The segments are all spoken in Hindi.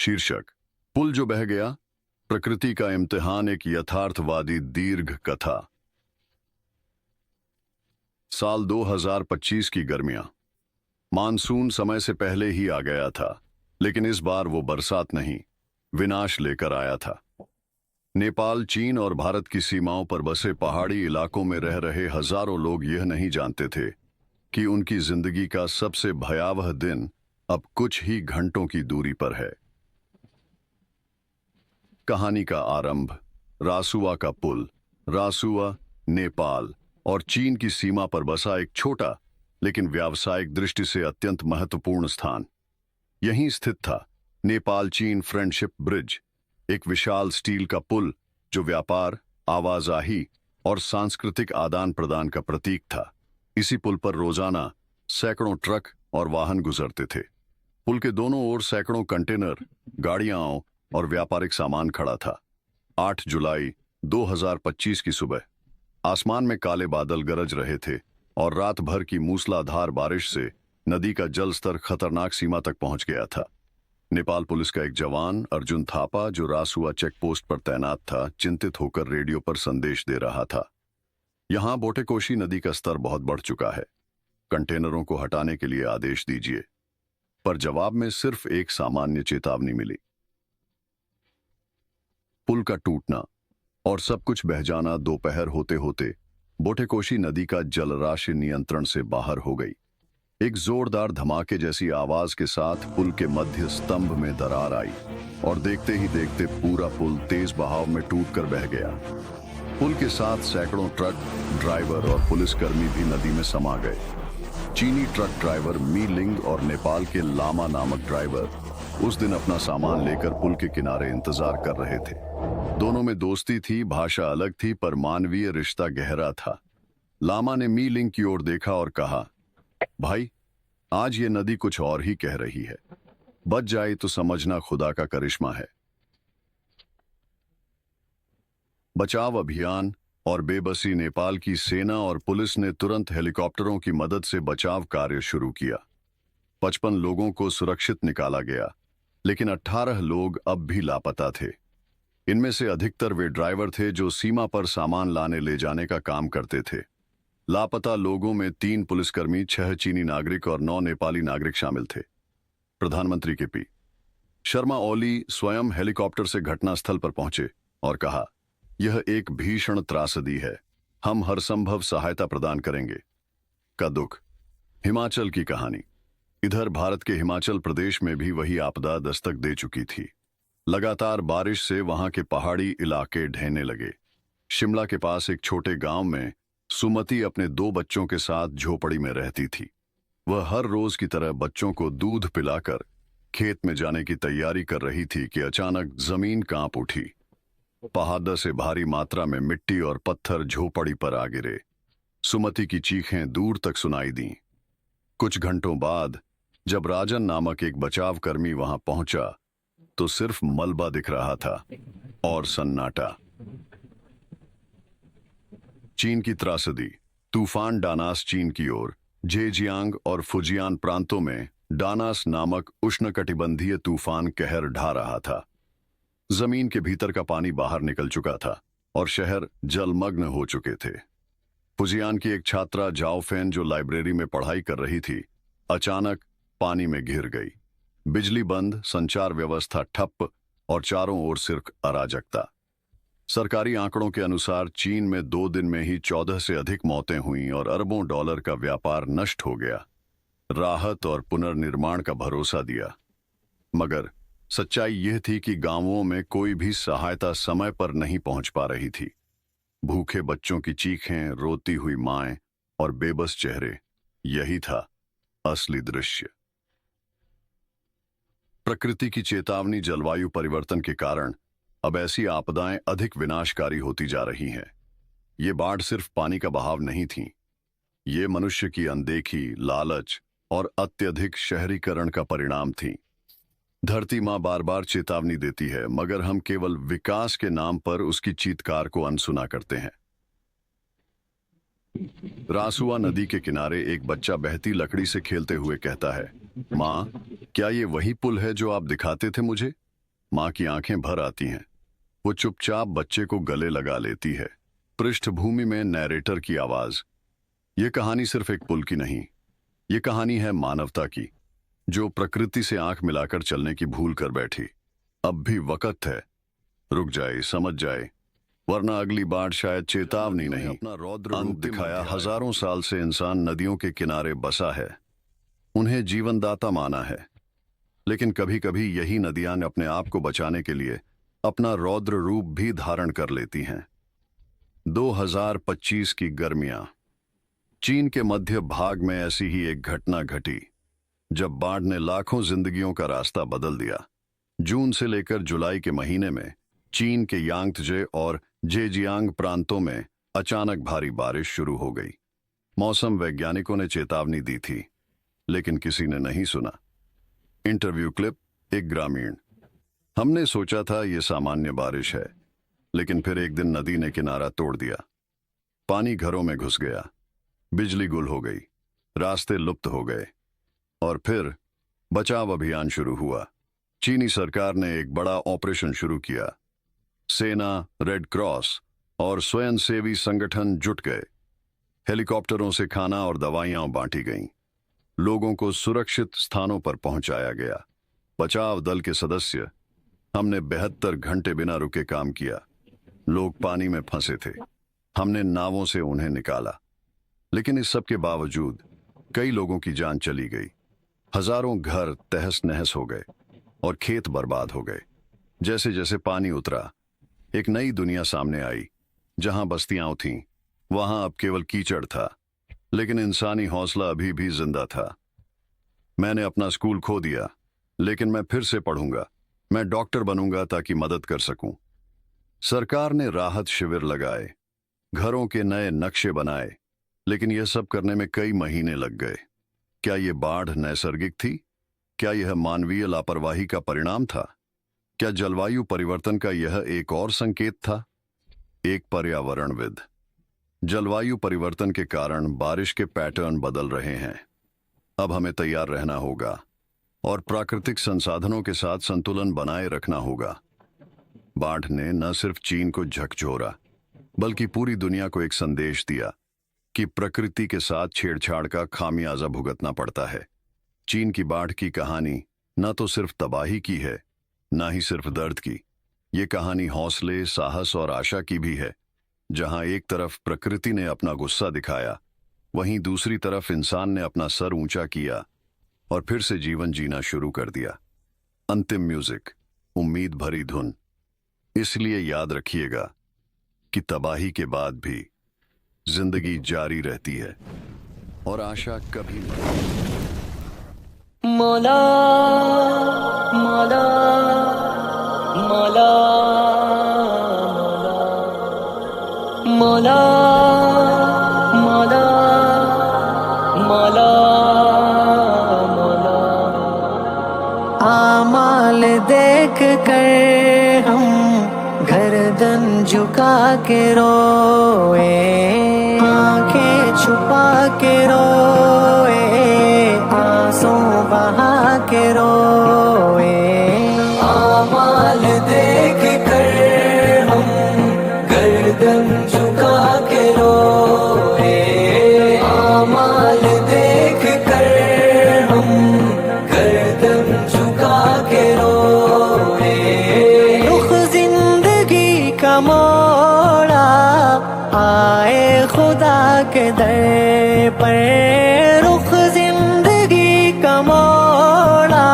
शीर्षक: पुल जो बह गया, प्रकृति का इम्तिहान, एक यथार्थवादी दीर्घ कथा। साल 2025 की गर्मियां। मानसून समय से पहले ही आ गया था, लेकिन इस बार वो बरसात नहीं, विनाश लेकर आया था। नेपाल, चीन और भारत की सीमाओं पर बसे पहाड़ी इलाकों में रह रहे हजारों लोग यह नहीं जानते थे कि उनकी जिंदगी का सबसे भयावह दिन अब कुछ ही घंटों की दूरी पर है। कहानी का आरंभ रासुआ का पुल। रासुआ नेपाल और चीन की सीमा पर बसा एक छोटा लेकिन व्यावसायिक दृष्टि से अत्यंत महत्वपूर्ण स्थान। यहीं स्थित था नेपाल चीन फ्रेंडशिप ब्रिज, एक विशाल स्टील का पुल जो व्यापार, आवाजाही और सांस्कृतिक आदान प्रदान का प्रतीक था। इसी पुल पर रोजाना सैकड़ों ट्रक और वाहन गुजरते थे। पुल के दोनों ओर सैकड़ों कंटेनर, गाड़ियां और व्यापारिक सामान खड़ा था। 8 जुलाई 2025 की सुबह आसमान में काले बादल गरज रहे थे और रात भर की मूसलाधार बारिश से नदी का जल स्तर खतरनाक सीमा तक पहुंच गया था। नेपाल पुलिस का एक जवान अर्जुन थापा, जो रासुआ चेक पोस्ट पर तैनात था, चिंतित होकर रेडियो पर संदेश दे रहा था। यहां बोटेकोशी नदी का स्तर बहुत बढ़ चुका है, कंटेनरों को हटाने के लिए आदेश दीजिए। पर जवाब में सिर्फ एक सामान्य चेतावनी मिली: पुल का टूटना और सब कुछ बह जाना। दोपहर होते होते बोटेकोशी नदी का जलराशि नियंत्रण से बाहर हो गई। एक जोरदार धमाके जैसी आवाज के साथ पुल के मध्य स्तंभ में दरार आई और देखते ही देखते पूरा पुल तेज बहाव में टूटकर बह गया। पुल के साथ सैकड़ों ट्रक, ड्राइवर और पुलिसकर्मी भी नदी में समा गए। चीनी ट्रक ड्राइवर मी लिंग और नेपाल के लामा नामक ड्राइवर उस दिन अपना सामान लेकर पुल के किनारे इंतजार कर रहे थे। दोनों में दोस्ती थी, भाषा अलग थी, पर मानवीय रिश्ता गहरा था। लामा ने मी लिंग की ओर देखा और कहा, भाई, आज ये नदी कुछ और ही कह रही है। बच जाए तो समझना खुदा का करिश्मा है। बचाव अभियान और बेबसी। नेपाल की सेना और पुलिस ने तुरंत हेलीकॉप्टरों की मदद से बचाव कार्य शुरू किया। 55 लोगों को सुरक्षित निकाला गया, लेकिन 18 लोग अब भी लापता थे। इनमें से अधिकतर वे ड्राइवर थे जो सीमा पर सामान लाने ले जाने का काम करते थे। लापता लोगों में 3 पुलिसकर्मी, 6 चीनी नागरिक और 9 नेपाली नागरिक शामिल थे। प्रधानमंत्री के पी शर्मा ओली स्वयं हेलीकॉप्टर से घटनास्थल पर पहुंचे और कहा, यह एक भीषण त्रासदी है, हम हर संभव सहायता प्रदान करेंगे। का दुख। हिमाचल की कहानी। इधर भारत के हिमाचल प्रदेश में भी वही आपदा दस्तक दे चुकी थी। लगातार बारिश से वहां के पहाड़ी इलाके ढहने लगे। शिमला के पास एक छोटे गांव में सुमति अपने 2 बच्चों के साथ झोपड़ी में रहती थी। वह हर रोज की तरह बच्चों को दूध पिलाकर खेत में जाने की तैयारी कर रही थी कि अचानक जमीन कांप उठी। पहाड़ से भारी मात्रा में मिट्टी और पत्थर झोपड़ी पर आ गिरे। सुमति की चीखें दूर तक सुनाई दीं। कुछ घंटों बाद जब राजन नामक एक बचाव कर्मी वहां पहुंचा तो सिर्फ मलबा दिख रहा था और सन्नाटा। चीन की त्रासदी। तूफान डानास। चीन की ओर जेजियांग और फुजियान प्रांतों में डानास नामक उष्णकटिबंधीय तूफान कहर ढा रहा था। जमीन के भीतर का पानी बाहर निकल चुका था और शहर जलमग्न हो चुके थे। फुजियान की एक छात्रा जाओफेन, जो लाइब्रेरी में पढ़ाई कर रही थी, अचानक पानी में घिर गई। बिजली बंद, संचार व्यवस्था ठप और चारों ओर सिर्फ अराजकता। सरकारी आंकड़ों के अनुसार चीन में 2 दिन में ही 14 से अधिक मौतें हुईं और अरबों डॉलर का व्यापार नष्ट हो गया। राहत और पुनर्निर्माण का भरोसा दिया, मगर सच्चाई यह थी कि गांवों में कोई भी सहायता समय पर नहीं पहुंच पा रही थी। भूखे बच्चों की चीखें, रोती हुई माएं और बेबस चेहरे, यही था असली दृश्य। प्रकृति की चेतावनी। जलवायु परिवर्तन के कारण अब ऐसी आपदाएं अधिक विनाशकारी होती जा रही हैं। ये बाढ़ सिर्फ पानी का बहाव नहीं थी, ये मनुष्य की अनदेखी, लालच और अत्यधिक शहरीकरण का परिणाम थी। धरती माँ बार बार चेतावनी देती है, मगर हम केवल विकास के नाम पर उसकी चीत्कार को अनसुना करते हैं। रासुआ नदी के किनारे एक बच्चा बहती लकड़ी से खेलते हुए कहता है, माँ, क्या ये वही पुल है जो आप दिखाते थे मुझे? माँ की आंखें भर आती हैं। वो चुपचाप बच्चे को गले लगा लेती है। पृष्ठभूमि में नैरेटर की आवाज। ये कहानी सिर्फ एक पुल की नहीं, ये कहानी है मानवता की, जो प्रकृति से आंख मिलाकर चलने की भूल कर बैठी। अब भी वक्त है, रुक जाए, समझ जाए, वरना अगली बार शायद चेतावनी नहीं, अपना रौद्र रूप दिखाया। हजारों साल से इंसान नदियों के किनारे बसा है, उन्हें जीवनदाता माना है। लेकिन कभी कभी यही नदियां अपने आप को बचाने के लिए अपना रौद्र रूप भी धारण कर लेती हैं। 2025 की गर्मियां। चीन के मध्य भाग में ऐसी ही एक घटना घटी, जब बाढ़ ने लाखों जिंदगियों का रास्ता बदल दिया। जून से लेकर जुलाई के महीने में चीन के यांगत्जे और जेजियांग प्रांतों में अचानक भारी बारिश शुरू हो गई। मौसम वैज्ञानिकों ने चेतावनी दी थी, लेकिन किसी ने नहीं सुना। Interview clip. एक ग्रामीण: हमने सोचा था ये सामान्य बारिश है, लेकिन फिर एक दिन नदी ने किनारा तोड़ दिया। पानी घरों में घुस गया, बिजली गुल हो गई, रास्ते लुप्त हो गए। और फिर बचाव अभियान शुरू हुआ। चीनी सरकार ने एक बड़ा ऑपरेशन शुरू किया। सेना, रेड क्रॉस और स्वयंसेवी संगठन जुट गए। हेलीकॉप्टरों से खाना और दवाइयां बांटी गईं। लोगों को सुरक्षित स्थानों पर पहुंचाया गया। बचाव दल के सदस्य, हमने 72 घंटे बिना रुके काम किया। लोग पानी में फंसे थे, हमने नावों से उन्हें निकाला। लेकिन इस सब के बावजूद कई लोगों की जान चली गई। हजारों घर तहस नहस हो गए और खेत बर्बाद हो गए। जैसे जैसे पानी उतरा, एक नई दुनिया सामने आई। जहां बस्तियां थीं, वहां अब केवल कीचड़ था, लेकिन इंसानी हौसला अभी भी जिंदा था। मैंने अपना स्कूल खो दिया, लेकिन मैं फिर से पढ़ूंगा। मैं डॉक्टर बनूंगा ताकि मदद कर सकूं। सरकार ने राहत शिविर लगाए, घरों के नए नक्शे बनाए, लेकिन यह सब करने में कई महीने लग गए। क्या यह बाढ़ नैसर्गिक थी? क्या यह मानवीय लापरवाही का परिणाम था? क्या जलवायु परिवर्तन का यह एक और संकेत था? एक पर्यावरणविद: जलवायु परिवर्तन के कारण बारिश के पैटर्न बदल रहे हैं। अब हमें तैयार रहना होगा और प्राकृतिक संसाधनों के साथ संतुलन बनाए रखना होगा। बाढ़ ने न सिर्फ चीन को झकझोरा, बल्कि पूरी दुनिया को एक संदेश दिया कि प्रकृति के साथ छेड़छाड़ का खामियाजा भुगतना पड़ता है। चीन की बाढ़ की कहानी न तो सिर्फ तबाही की है, न ही सिर्फ दर्द की। ये कहानी हौसले, साहस और आशा की भी है। जहां एक तरफ प्रकृति ने अपना गुस्सा दिखाया, वहीं दूसरी तरफ इंसान ने अपना सर ऊंचा किया और फिर से जीवन जीना शुरू कर दिया। अंतिम म्यूजिक, उम्मीद भरी धुन। इसलिए याद रखिएगा कि तबाही के बाद भी जिंदगी जारी रहती है और आशा कभी नहीं। मौला मौला मौला मौला मौला मौला मौला। आमाल देख कर हम गर्दन झुका के रोए, आंखें छुपा के रोए, आंसू बहा के रोए। आमाल देख कर हम गर्दन झुका के रोए, आमाल देख कर हम गर्दन झुका के रोए। रुख जिंदगी का मोड़ा आए खुदा के दर पर, रुख जिंदगी का मोड़ा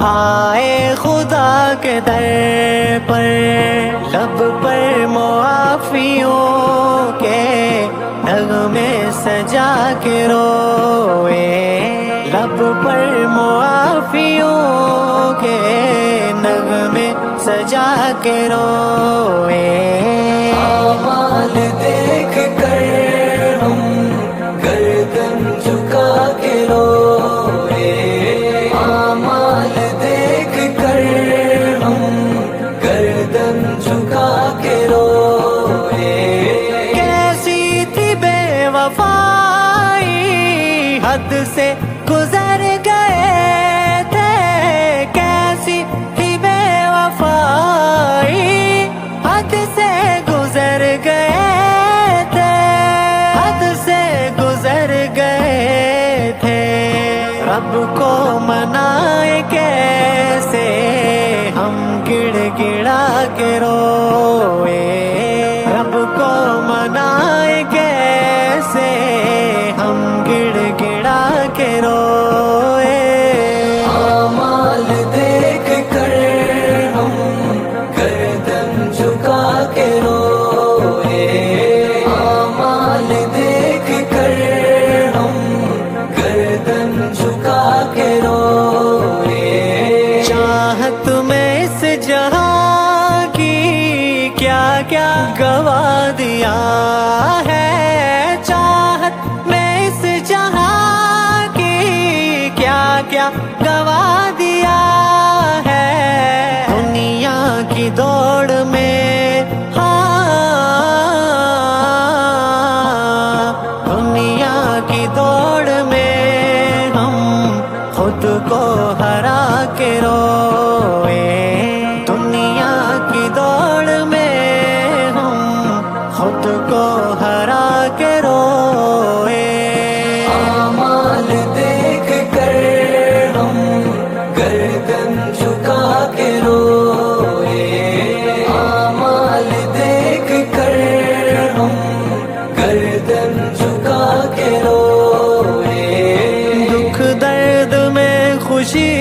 आए खुदा के दर पर। लब पर मुआफियों के नगमे सजा के रोए, लब पर मुआफियों के नगमे सजा के रोए। आमाल देख कर हम गर्दन झुका के रोए, आमाल देख कर हम गर्दन झुका के रोए। कैसी थी बेवफाई, हद से गुजर गए थे। कैसी थी बेवफाई, रब को मनाए कैसे हम गिड़गिड़ा के रोए, रब को मनाए कैसे हम गिड़गिड़ा के रोए। आमाल देख कर हम गर्दन झुका के रोए, आमाल देख कर हम गर्दन झुका के रोए। चाहत में इस जहां की क्या क्या गवा दिया है, चाहत में इस जहां की क्या क्या गवा दिया है। दुनिया की दौड़ में, हाँ, दुनिया की दौड़ में हम खुद को हरा के रोए, दुनिया की दौड़ में हम खुद को हरा के रोए। आमाल देख कर हम गर्दन झुका के रोए, आमाल देख कर हम गर्दन झुका के रोए। दुख दर्द में खुशी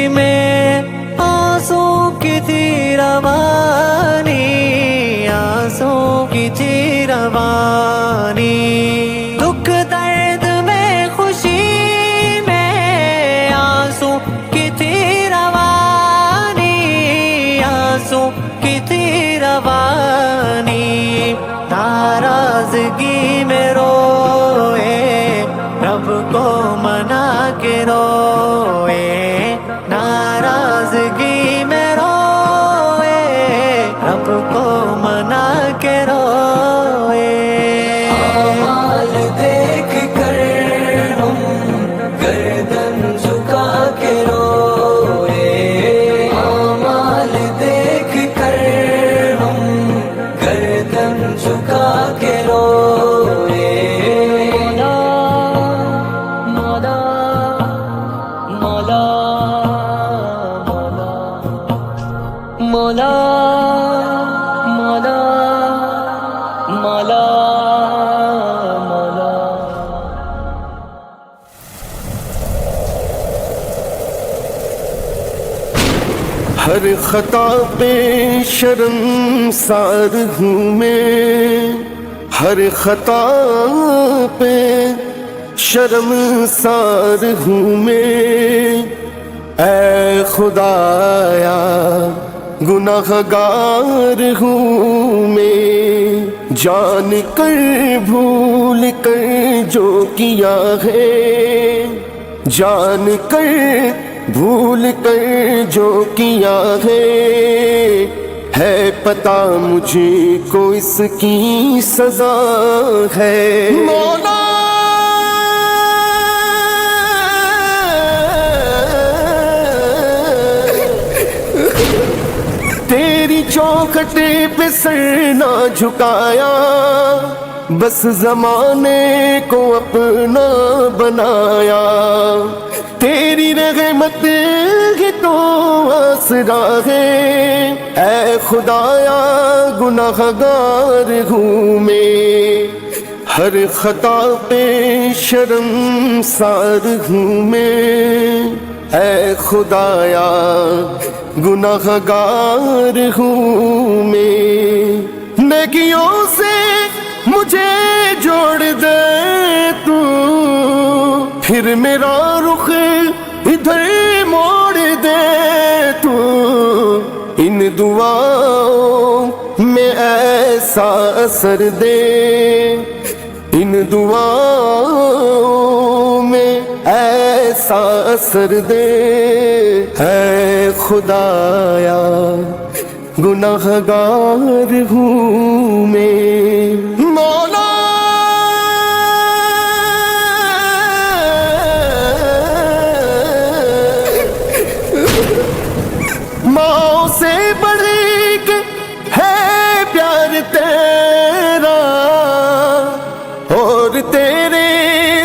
में आंसू की थी रवानी, आंसू की थी रवानी। दुख दर्द में खुशी में आंसू की थी रवानी, आंसू की थी रवानी। नाराजगी में रोए, रब को मना के रोए, नाराजगी में रोए, रब को मना के रोए। आमाल देख कर हम गर्दन झुका के रोए, आमाल देख कर हम गर्दन झुका के रोए। मौला मौला मौला मौला मौला मौला मौला। हर खता पे शर्मसार हूँ मैं, हर खता पे शर्मसार हूँ मैं। ऐ खुदाया गुनाहगार हूँ मैं, जान कर भूल कर जो किया है, जान कर भूल कर जो किया है पता मुझे को इसकी सजा है। मौला तेरी चौखटे पे सर ना झुकाया, बस जमाने को अपना बनाया। तेरी रहमत ही तो आसरा है, ऐ खुदाया गुनाहगार हूँ मैं। हर खता पे शर्मसार हूँ मैं, ऐ खुदाया गुनाहगार हूँ मैं। नेकियों से मुझे जोड़ दे तू, फिर मेरा रुख इधर मोड़ दे तू। इन दुआओं में ऐसा असर दे, इन दुआओं में ऐसा असर दे। है खुदाया गुनाहगार हूँ मैं। मौला माँ से बढ़ के है प्यार तेरा, और तेरे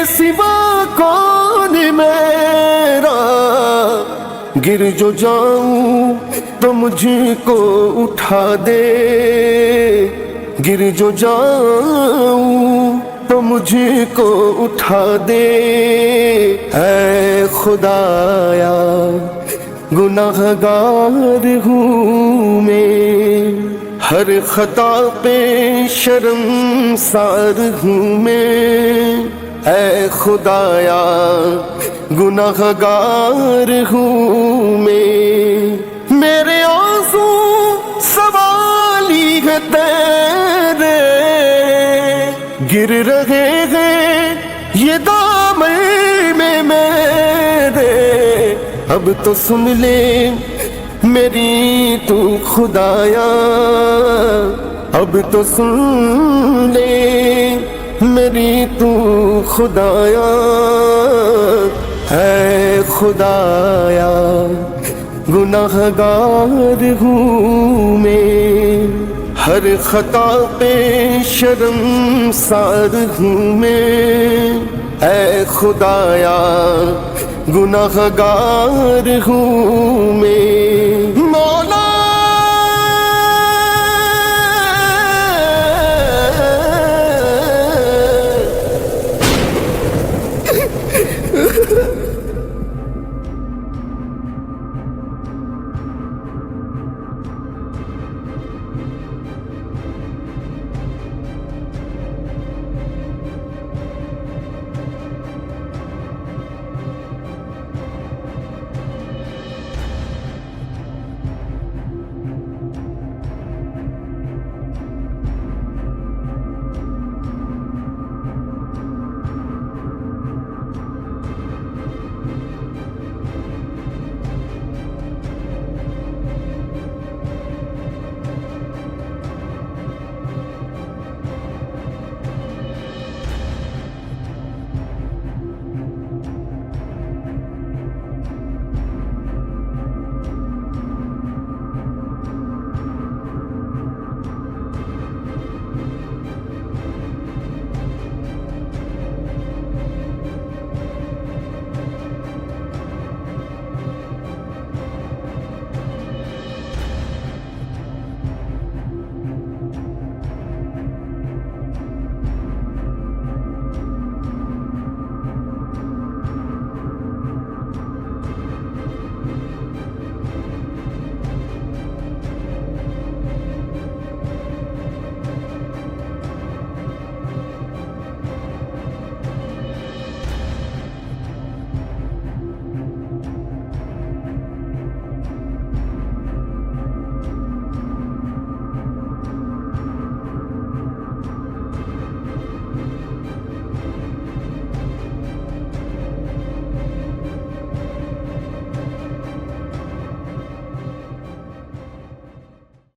सिवा कौन मैं। गिर जो जाऊं तो मुझको उठा दे, गिर जो जाऊं तो मुझको उठा दे। ऐ खुदाया गुनाहगार हूँ मैं, हर खता पे शर्मसार हूँ मैं। ऐ खुदाया गुनाहगार हूँ मैं, मेरे आंसू सवाली है तेरे, गिर रहे हैं ये दामन में मेरे। अब तो सुन ले मेरी तू खुदाया, अब तो सुन ले मेरी तू खुदाया। है खुदाया गुनाहगार हूँ मैं, हर खता पे शर्मसार हूँ मैं। ऐ खुदाया गुनाहगार हूँ मैं।